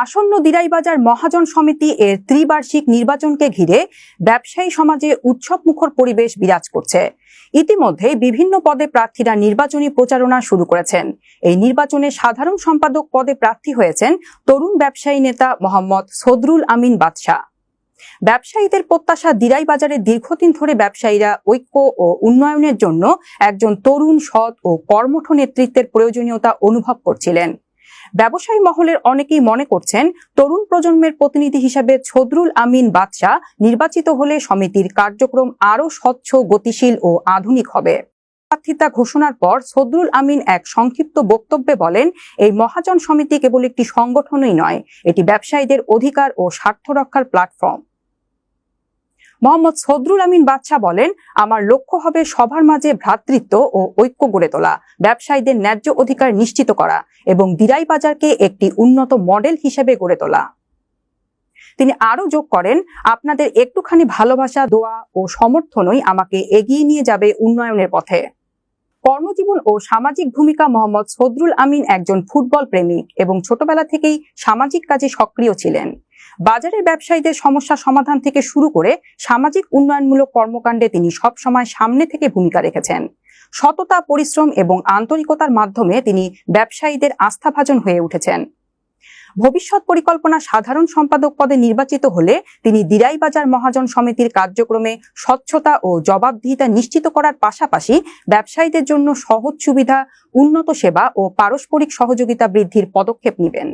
আসন্ন দিরাইবাজার মহাজন সমিতি এর ত্রিবার্ষিক নির্বাচনকে ঘিরে ব্যবসায়ী সমাজে উৎসবমুখর পরিবেশ বিরাজ করছে। ইতিমধ্যে বিভিন্ন পদে প্রার্থীরা নির্বাচনী প্রচারণা শুরু করেছেন। এই নির্বাচনে সাধারণ সম্পাদক পদে প্রার্থী হয়েছেন তরুণ ব্যবসায়ী নেতা মোহাম্মদ সদরুল আমিন বাদশা। ব্যবসায়ীদের প্রত্যাশা, দিরাইবাজারে দীর্ঘদিন ধরে ব্যবসায়ীরা ঐক্য ও উন্নয়নের জন্য একজন তরুণ, সৎ ও কর্মঠ নেতৃত্বের প্রয়োজনীয়তা অনুভব করছিলেন। ব্যবসায়ী মহলের অনেকেই মনে করছেন, তরুণ প্রজন্মের প্রতিনিধি হিসেবে সদরুল আমিন বাদশা নির্বাচিত হলে সমিতির কার্যক্রম আরও স্বচ্ছ, গতিশীল ও আধুনিক হবে। প্রার্থিতা ঘোষণার পর সদরুল আমিন এক সংক্ষিপ্ত বক্তব্যে বলেন, এই মহাজন সমিতি কেবল একটি সংগঠনই নয়, এটি ব্যবসায়ীদের অধিকার ও স্বার্থ রক্ষার প্ল্যাটফর্ম। মোহাম্মদ সদরুল আমিন বাদশা বলেন, আমার লক্ষ্য হবে সবার মাঝে ভ্রাতৃত্ব ও ঐক্য গড়ে তোলা, ব্যবসায়ীদের ন্যায্য অধিকার নিশ্চিত করা এবং দিরাইবাজারকে একটি উন্নত মডেল হিসেবে গড়ে তোলা। তিনি আরো যোগ করেন, আপনাদের একটুখানি ভালোবাসা, দোয়া ও সমর্থনই আমাকে এগিয়ে নিয়ে যাবে উন্নয়নের পথে। কর্মজীবন ও সামাজিক ভূমিকা। মোহাম্মদ সদরুল আমিন একজন ফুটবল প্রেমিক এবং ছোটবেলা থেকেই সামাজিক কাজে সক্রিয় ছিলেন। বাজারের ব্যবসায়ীদের সমস্যা সমাধান থেকে শুরু করে সামাজিক উন্নয়নমূলক কর্মকাণ্ডে তিনি সবসময় সামনে থেকে ভূমিকা রেখেছেন। সততা, পরিশ্রম এবং আন্তরিকতার মাধ্যমে তিনি ব্যবসায়ীদের আস্থাভাজন হয়ে উঠেছেন। ভবিষ্যৎ পরিকল্পনা, সাধারণ সম্পাদক পদে নির্বাচিত হলে তিনি দিরাইবাজার মহাজন সমিতির কার্যক্রমে স্বচ্ছতা ও জবাবদিহিতা নিশ্চিত করার পাশাপাশি ব্যবসায়ীদের জন্য সহজ সুবিধা, উন্নত সেবা ও পারস্পরিক সহযোগিতা বৃদ্ধির পদক্ষেপ নেবেন।